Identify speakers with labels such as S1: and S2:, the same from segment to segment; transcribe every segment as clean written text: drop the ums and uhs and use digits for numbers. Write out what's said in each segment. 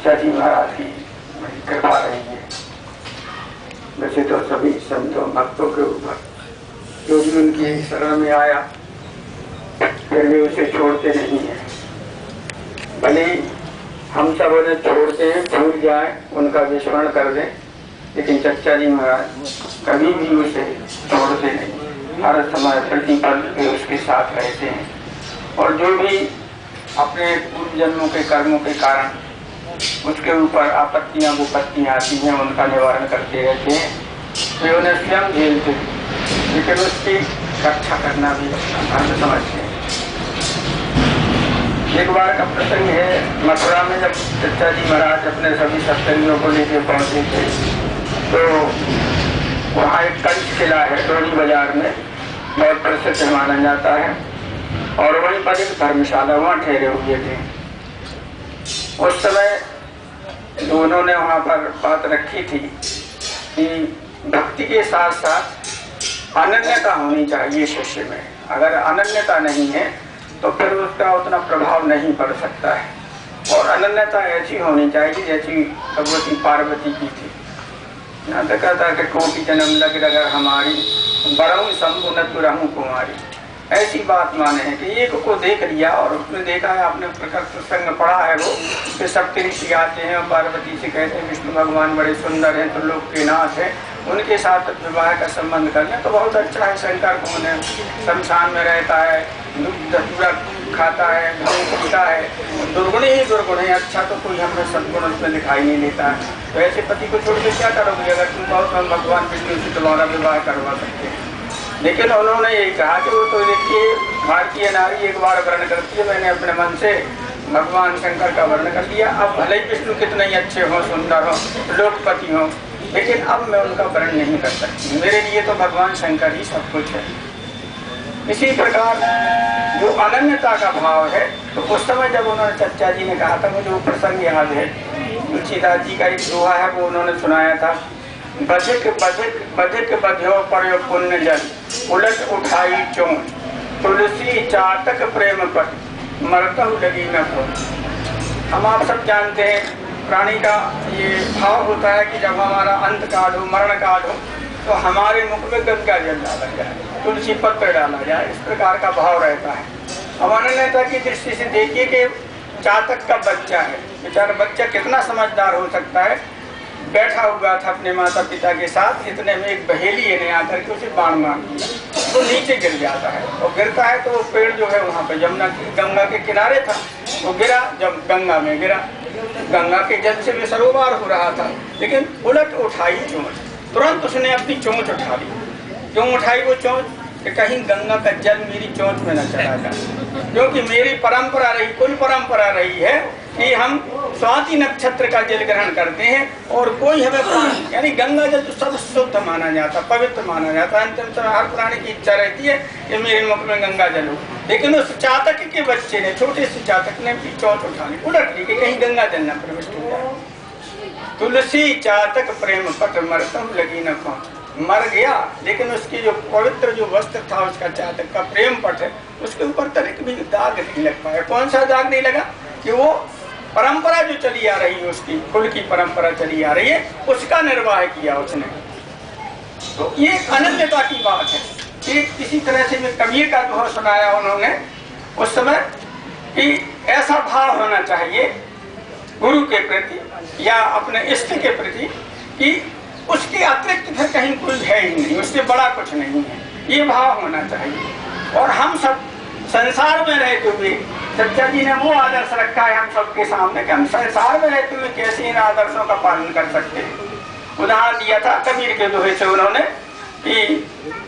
S1: सच्चा जी महाराज की बड़ी कृपा रही है। वैसे तो सभी संतों भक्तों के ऊपर जो भी उनकी शरण में आया फिर भी उसे छोड़ते नहीं है। भले हम सब उन्हें छोड़ते हैं, भूल जाए, उनका विस्मरण कर दें, लेकिन सच्चा जी महाराज कभी भी उसे छोड़ते नहीं, हर समय प्रतिपल वे उसके साथ रहते हैं। और जो भी अपने पूर्व जन्मों के कर्मों के कारण उसके ऊपर आपत्तियां विपत्तियां आती हैं, उनका निवारण करते रहते हैं। वे उन्हें स्वयं झेलते हैं, लेकिन उसकी रक्षा करना भी धर्म समझते हैं। एक बार का प्रसंग है, मथुरा में जब सच्चा जी महाराज अपने सभी सत्संगियों को लेकर पहुंचे थे तो वहाँ एक कंच किला है डोरी बाजार में, बहुत प्रसिद्ध माना जाता है, और वहीं पर एक धर्मशाला वहाँ ठहरे हुए थे। उस समय उन्होंने वहाँ पर बात रखी थी कि भक्ति के साथ साथ अनन्यता होनी चाहिए शिष्य में। अगर अनन्यता नहीं है तो फिर उसका उतना प्रभाव नहीं पड़ सकता है। और अनन्यता ऐसी होनी चाहिए जैसी भगवती पार्वती की थी। यहाँ तक कहता कि कोटि जन्म लग अगर हमारी बरहूं शंभु न तु रहूं कुमारी। ऐसी बात माने है कि एक को देख लिया और उसमें देखा है, आपने प्रकट प्रसंग पढ़ा है वो कि सप्त ऋषि आते हैं और पार्वती से कहते हैं विष्णु भगवान बड़े सुंदर हैं, तो लोग के नाथ है, उनके साथ विवाह का संबंध करना तो बहुत अच्छा है। शंकर को उन्हें शमशान में रहता है, दूध खाता है, पीता है, दुर्गुण ही दुर्गुण है, अच्छा तो कोई हमें सद्गुण उसमें दिखाई नहीं देता है। तो ऐसे पति को छोड़ के क्या करोगे? अगर तुम बहुत हम भगवान विष्णु से तुम्हारा विवाह करवा सकते हैं। लेकिन उन्होंने यही कहा कि वो तो देखिए भारतीय नारी एक बार वर्ण करती है, मैंने अपने मन से भगवान शंकर का वर्ण कर लिया। अब भले ही विष्णु कितने ही अच्छे हों, सुंदर हों, लोकपति हों, लेकिन अब मैं उनका वर्ण नहीं कर सकती। मेरे लिए तो भगवान शंकर ही सब कुछ है। इसी प्रकार जो अनन्यता का भाव है, तो उस समय जब उन्होंने चच्चा जी ने कहा था, मुझे वो प्रसंग याद है, तुलसीदास जी का एक दोहा है वो उन्होंने सुनाया था। बधिक बधिक बधिक बध्यो पर्यो पुण्य जल, उलट उठाई चोंच, तुलसी चातक प्रेम पट, मरतहु लगी न खोज। हम आप सब जानते हैं प्राणी का ये भाव होता है कि जब हमारा अंत काल हो, मरण काल हो, तो हमारे मुख में गंगा जल डाला जाए, तुलसी पत्र डाला जाए, इस प्रकार का भाव रहता है। अब अनन्यता की दृष्टि से देखिए कि चातक का बच्चा है, बेचारा बच्चा कितना समझदार हो सकता है, बैठा हुआ था अपने माता पिता के साथ, इतने में एक बहेली ने आकर के उसे बाण मार दिया, वो नीचे गिर जाता है। और गिरता है तो वो पेड़ जो है वहाँ पे यमुना गंगा के किनारे था, वो गिरा, जब गंगा में गिरा, गंगा के जल से भी सरोवर हो रहा था, लेकिन उलट उठाई चोंच, तुरंत उसने अपनी चोंच उठा ली। क्यों उठाई वो चोंच? कि कहीं गंगा का जल मेरी चोंच में न चला जाए, क्योंकि मेरी परंपरा रही, कुल परंपरा रही है कि हम स्वाति नक्षत्र का जल ग्रहण करते हैं और कोई हमें पानी, यानी गंगा जल तो सब शुद्ध माना जाता, पवित्र माना जाता है। अंतिम समय हर प्राणी की इच्छा रहती है कि मेरे मुख में गंगा जल हो, लेकिन उस चातक के बच्चे ने, छोटे से चातक ने अपनी चोंच उठा ली, उलट ली कि कहीं गंगा जल न प्रविष्ट हो जाए। तुलसी चातक प्रेम पट, मरतहु लगी न खोज। मर गया, लेकिन उसकी जो पवित्र जो वस्त्र था उसका, चातक का प्रेम पट है, उसके ऊपर तनिक भी दाग नहीं लग पाया। कौन सा दाग नहीं लगा? कि वो परंपरा जो चली आ रही है, उसकी कुल की परंपरा चली आ रही है, उसका निर्वाह किया उसने। तो ये अनन्यता की बात है। एक इसी तरह से मैं कबीर का दोहा सुनाया उन्होंने उस समय कि ऐसा भाव होना चाहिए गुरु के प्रति या अपने इष्ट के प्रति कि उसके अतिरिक्त फिर कहीं कोई है ही नहीं, उससे बड़ा कुछ नहीं है, ये भाव होना चाहिए। और हम सब संसार में रहते हुए, सच्चा जी ने वो आदर्श रखा है हम सबके सामने कि हम संसार में रहते हुए कैसे इन आदर्शों का पालन कर सकते हैं। उदाहरण दिया था कबीर के दोहे से उन्होंने कि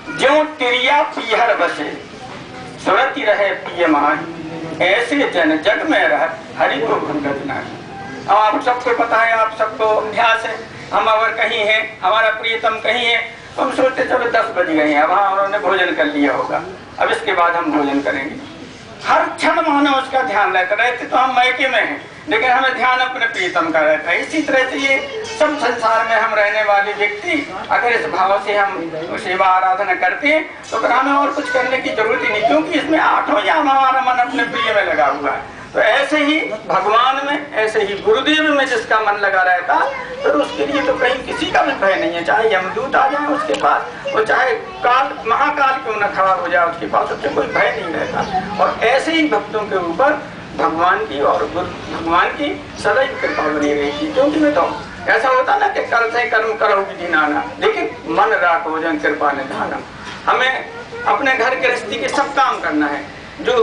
S1: ज्यों तिरिया पीहर बसे, सुरति रहे पिय माही, ऐसे जन जग में रह हरि को भूलत नहीं। अब आप सबको पता है, आप सबको अभ्यास है, हम अगर कहीं हैं, हमारा प्रियतम कहीं है, तो हम सोचते चलो 10 बज गए हैं, अब हाँ उन्होंने भोजन कर लिया होगा, अब इसके बाद हम भोजन करेंगे। हर क्षण मानो उसका ध्यान रहता, रहते तो हम मैके में हैं, लेकिन हमें ध्यान अपने प्रीतम का रहता है। इसी तरह से ये सब संसार में हम रहने वाले व्यक्ति अगर इस भाव से हम सेवा आराधना करते हैं तो फिर हमें और कुछ करने की जरूरत ही नहीं, क्योंकि इसमें 8 याम हमारा मन अपने प्रिय में लगा हुआ है। तो ऐसे ही भगवान में, ऐसे ही गुरुदेव में जिसका मन लगा रहता तो उसके लिए तो कहीं किसी का भी भय नहीं है। चाहे यमदूत आ जाए उसके पास और चाहे काल महाकाल क्यों न खड़ा हो जाए उसके पास, उससे कोई भय नहीं रहता। और ऐसे ही भक्तों के ऊपर भगवान की और भगवान की सदैव कृपा बनी रहेगी। क्योंकि मैं तो ऐसा होता ना कि कर से कर्म करो विधि नाना, लेकिन मन राखो जन कृपा निधानम। हमें अपने घर गृहस्थी के सब काम करना है। जो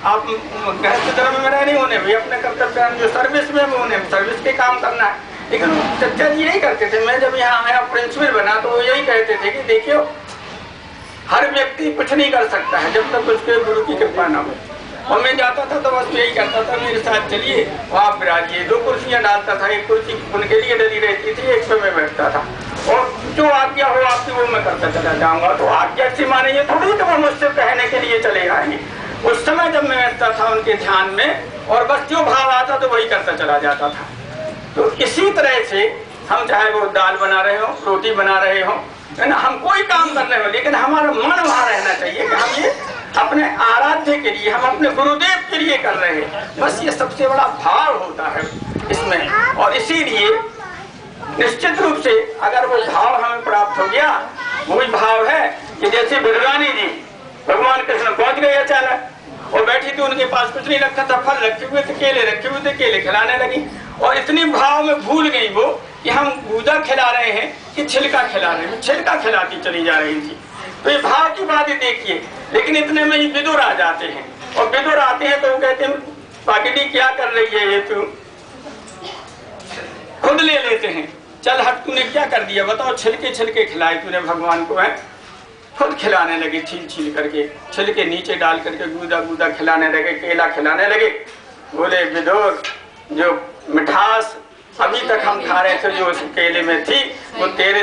S1: आप गृहस्थ धर्म में रहने उन्हें भी अपने कर्तव्य, जो सर्विस में भी उन्हें सर्विस के काम करना है। लेकिन चचा जी यही करते थे। मैं जब यहाँ आया प्रिंसिपल बना तो वो यही कहते थे कि देखियो हर व्यक्ति कुछ नहीं कर सकता है जब तक उसके गुरु की कृपा ना हो। और मैं जाता था तो बस यही करता था, मेरे साथ चलिए वहाँ विराजिए। 2 कुर्सियाँ डालता था, एक कुर्सी उनके लिए डली रहती थी, एक पे मैं बैठता था। और जो आज्ञा हो आपकी वो मैं करता चला जाऊंगा। तो आज्ञा से माने ये थोड़ी कि वो मुझसे कहने के लिए चले आएंगे। उस समय जब मैं बैठता था उनके ध्यान में और बस जो भाव आता तो वही करता चला जाता था। तो इसी तरह से हम चाहे वो दाल बना रहे हो, रोटी बना रहे हो, है ना, हम कोई काम कर रहे हो, लेकिन हमारा मन वहाँ रहना चाहिए कि हम ये अपने आराध्य के लिए, हम अपने गुरुदेव के लिए कर रहे हैं। बस ये सबसे बड़ा भाव होता है इसमें। और इसीलिए निश्चित रूप से अगर वो भाव हमें प्राप्त हो गया, वही भाव है कि जैसे बिरगानी जी भगवान कृष्ण पहुंच गए अचानक और बैठी थी, उनके पास कुछ नहीं रखा था, फल रखे हुए थे, केले रखे हुए थे, केले खिलाने लगी। और इतनी भाव में भूल गई वो कि हम गूदा खिला रहे हैं कि छिलका खिला रहे हैं। छिलका खिलाती चली जा रही थी। तो ये भाव की बात ही देखिए। लेकिन इतने में ही विदुर आ जाते हैं और विदुर आते हैं तो वो कहते हैं पाकिटी क्या कर रही है ये, तू खुद ले लेते हैं। चल हट, तूने क्या कर दिया बताओ, छिलके छिलके खिलाए तूने भगवान को, है। खुद खिलाने लगे, छील छील करके छिलके नीचे डाल करके गूदा गूदा खिलाने लगे, केला खिलाने लगे। बोले विदुर, जो मिठास अभी तक हम खा रहे थे जो उस केले में थी वो तेरे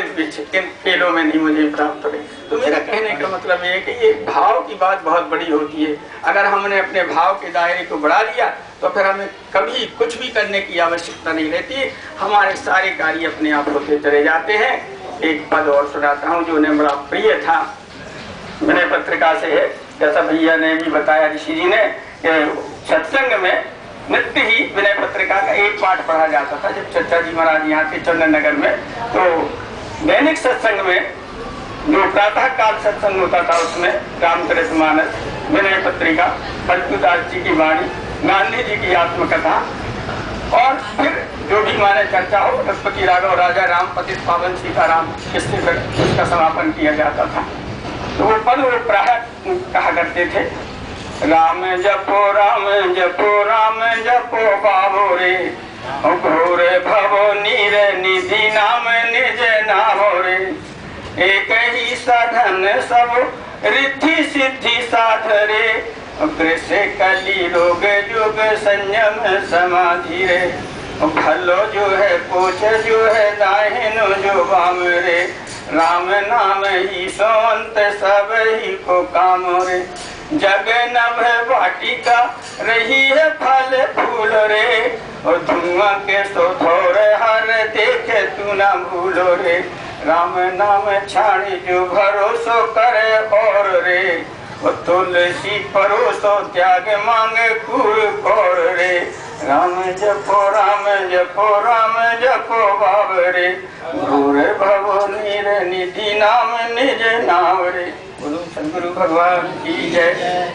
S1: केलों में नहीं मुझे प्राप्त हुई। तो मेरा कहने का मतलब ये है कि ये भाव की बात बहुत बड़ी होती है। अगर हमने अपने भाव के दायरे को बढ़ा लिया तो फिर हमें कभी कुछ भी करने की आवश्यकता नहीं रहती। हमारे सारे कार्य अपने आप होते चले जाते हैं। एक पद और सुनाता हूँ जो उन्हें बड़ा प्रिय था, विनय पत्रिका से है। जैसा भैया ने भी बताया ऋषि जी ने, सत्संग में नित्य ही विनय पत्रिका का एक पाठ पढ़ा जाता था। जब चचा जी महाराज यहाँ थे चंदननगर में, तो दैनिक सत्संग में जो प्रातः काल सत्संग होता था उसमें रामचरितमानस, विनय पत्रिका, फल्गुदास जी की वाणी, गांधी जी की आत्मकथा और फिर जो भी माने चर्चा हो, रघुपति राघव राजा राम, पतित पावन सीताराम, इससे फिर उसका समापन किया जाता था। तो वो पद वो प्रायः कहा करते थे, राम जपो राम जपो राम जपो बाबो रे, घोर भवो नीर निधि नाम निज नामो रे। एक ही साधन सब रिद्धि सिद्धि साध रे, कृष्ण कली रोग युग संयम समाधि रे। भलो जो है पोछ जो है दाहिनो जो बाम रे, राम नाम ही सोंत सब ही को काम रे। जग नभ वाटिका रही है फल फूल रे, और धुआं के सो थोर हर देखे तू न भूलो रे। राम नाम छाड़ी जो भरोसो करे और रे, और तुलसी परोसो त्याग मांगे कूर कौर रे। राम जपो राम जपो बाब रे, घोर भवो नीर निधि नाम निज नाम रे। बोलो सद्गुरु भगवान की जय।